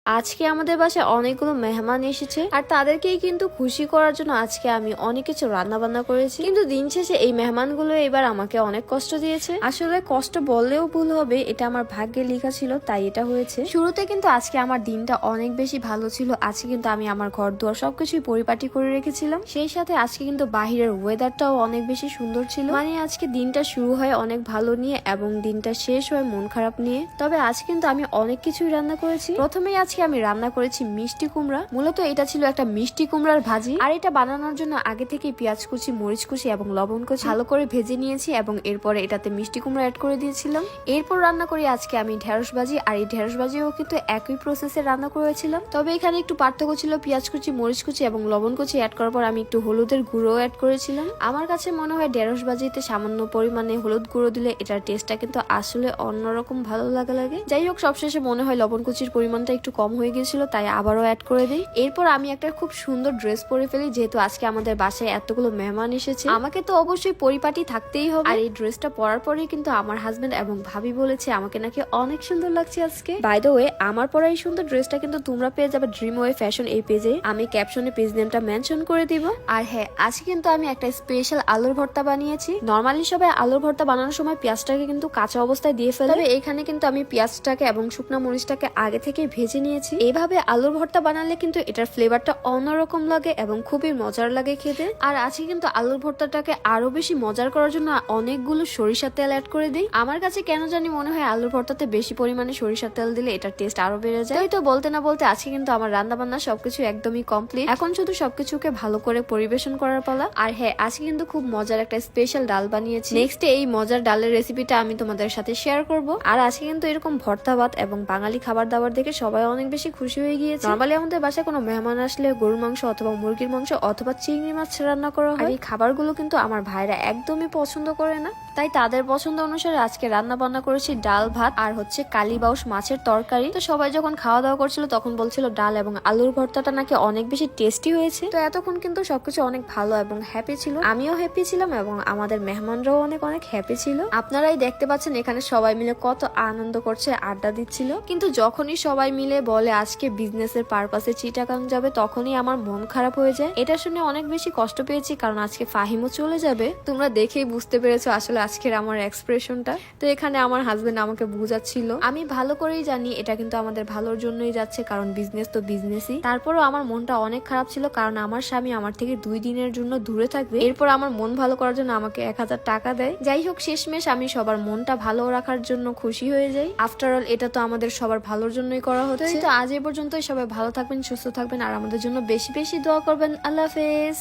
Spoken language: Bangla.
আজকে আমাদের বাসায় অনেকগুলো মেহমান এসেছে আর তাদেরকেই কিন্তু খুশি করার জন্য আজকে আমি অনেক কিছু রান্না বান্না করেছি। কিন্তু দিন শেষে এই মেহমানগুলো এবার আমাকে অনেক কষ্ট দিয়েছে। আসলে কষ্ট বললেও ভুল হবে, এটা আমার ভাগ্যে লেখা ছিল, তাই এটা হয়েছে। শুরুতে কিন্তু আজকে আমার দিনটা অনেক বেশি ভালো ছিল। আজকে কিন্তু আমি আমার ঘর দুয়ার সবকিছুই পরিপাটি করে রেখেছিলাম। সেই সাথে আজকে কিন্তু বাহিরের ওয়েদারটাও অনেক বেশি সুন্দর ছিল। মানে আজকে দিনটা শুরু হয় অনেক ভালো নিয়ে এবং দিনটা শেষ হয় মন খারাপ নিয়ে। তবে আজ কিন্তু আমি অনেক কিছুই রান্না করেছি। প্রথমেই আজকে আমি রান্না করেছি মিষ্টি কুমড়া। মূলত এটা ছিল একটা মিষ্টি কুমড়ার ভাজি, আর এটা বানানোর জন্য আগে থেকে পেঁয়াজ কুচি, মরিচ কুচি এবং লবণ কুচি ভালো করে ভেজে নিয়েছি এবং এরপরে এটাতে মিষ্টি কুমড়া অ্যাড করে দিয়েছিলাম। এরপর রান্না করি আজকে আমি ঢেঁড়স ভাজি, আর এই ঢেঁড়স ভাজিও কিন্তু একই প্রসেসে রান্না করেছিলাম। তবে এখানে একটু পার্থক্য ছিল, পেঁয়াজ কুচি, মরিচ কুচি এবং লবণ কুচি অ্যাড করার পর আমি একটু হলুদের গুঁড়ো অ্যাড করেছিলাম। আমার কাছে মনে হয় ঢেঁড়স ভাজিতে সামান্য পরিমাণে হলুদ গুঁড়ো দিলে এটার টেস্টটা কিন্তু আসলে অন্যরকম ভালো লাগে। যাই হোক, সবশেষে মনে হয় লবণ কুচির পরিমাণটা একটু কম হয়ে গিয়েছিল, তাই আবারও অ্যাড করে দিই। এরপর আমি একটা খুব সুন্দর ড্রেস পরে ফেলি, যেহেতু আজকে আমাদের বাসায় এতগুলো মেহমান এসেছে, আমাকে তো অবশ্যই পরিপাটি থাকতেই হবে। আর এই ড্রেসটা পরার পরেই কিন্তু আমার হাজবেন্ড এবং ভাবি বলেছে আমাকে নাকি অনেক সুন্দর লাগছে আজকে। বাই দ্য ওয়ে, আমার পরা এই সুন্দর ড্রেসটা কিন্তু তোমরা পেয়ে যাবে ড্রিম ওয়ে ফ্যাশন এই পেজে। আমি ক্যাপশনে পেজ নেমটা মেনশন করে দিব। আর হ্যাঁ, আজকে কিন্তু আমি একটা স্পেশাল আলুর ভর্তা বানিয়েছি। নরমালি সবাই আলুর ভর্তা বানানোর সময় পেঁয়াজটাকে কিন্তু কাঁচা অবস্থায় দিয়ে ফেলে, তবে এখানে কিন্তু আমি পেঁয়াজটাকে এবং শুকনা মরিচটাকে আগে থেকে ভেজে নিয়েছি। এইভাবে আলুর ভর্তা বানালে কিন্তু এটার ফ্লেভারটা অন্যরকম লাগে এবং খুবই মজার লাগে খেতে। আর আজকে কিন্তু আলুর ভর্তাটাকে আরো বেশি মজার করার জন্য অনেকগুলো সরিষার তেল অ্যাড করে দিই। আমার কাছে কেন জানি মনে হয় আলুর ভর্তাতে বেশি পরিমাণে সরিষার তেল দিলে এটার টেস্ট আরো বেড়ে যায়। তো বলতে না বলতে আজকে কিন্তু আমার রান্না বান্না সবকিছু একদমই কমপ্লিট। এখন শুধু সবকিছুকে ভালো করে পরিবেশন করার পালা। আর হ্যাঁ, আজকে কিন্তু খুব মজার একটা স্পেশাল ডাল বানিয়েছি। নেক্সট এই মজার ডালের রেসিপিটা আমি তোমাদের সাথে শেয়ার করব। আর আজকে কিন্তু এরকম ভর্তা ভাত এবং বাঙালি খাবার দাবার দেখে সবাই অনেক বেশি খুশি হয়ে গিয়েছে। নরমালি আমাদের বাসায় কোনো মেহমান আসলে গরুর মাংস অথবা মুরগির মাংস অথবা চিংড়ি মাছ রান্না করা হয়। এই খাবারগুলো কিন্তু আমার ভাইরা একদমই পছন্দ করে না, তাই তাদের পছন্দ অনুসারে আজকে রান্না বান্না করেছি ডাল ভাত আর হচ্ছে কালীবাউস মাছের তরকারি। তো সবাই যখন খাওয়া দাওয়া করছিল তখন বলছিল ডাল এবং আলুর ভর্তাটা নাকি অনেক বেশি টেস্টি হয়েছে। তো এতক্ষণ কিন্তু সবকিছু অনেক ভালো এবং হ্যাপি ছিল। আমিও হ্যাপি ছিলাম এবং আমাদের মেহমানরাও অনেক হ্যাপি ছিল। আপনারাই দেখতে পাচ্ছেন এখানে সবাই মিলে কত আনন্দ করছে, আড্ডা দিচ্ছিল। কিন্তু যখনই সবাই মিলে বলে আজকে বিজনেসের পারপাসে চিটাগাং যাবে, তখনই আমার মন খারাপ হয়ে যায়। এটা শুনে অনেক বেশি কষ্ট পেয়েছি, কারণ আজকে ফাহিমও চলে যাবে। তোমরা দেখেই বুঝতে পেরেছো আসলে আজকের আমার এক্সপ্রেশনটা। তো এখানে আমার হাজবেন্ড আমাকে বুঝাচ্ছিল। আমি ভালো করেই জানি এটা কিন্তু আমাদের ভালোর জন্যই যাচ্ছে, কারণ বিজনেস তো বিজনেসই। তারপরও আমার মনটা অনেক খারাপ ছিল, কারণ আমার স্বামী আমার থেকে 2 দিনের জন্য দূরে থাকবে। এরপর আমার মন ভালো করার জন্য আমাকে 1000 টাকা দেয়। যাই হোক, শেষমেশ আমি সবার মনটা ভালো রাখার জন্য খুশি হয়ে যাই। আফটার অল এটা তো আমাদের সবার ভালোর জন্যই করা হচ্ছে। তো আজ এই পর্যন্তই। সবাই ভালো থাকবেন, সুস্থ থাকবেন আর আমাদের জন্য বেশি বেশি দোয়া করবেন। আল্লাহ হাফেজ।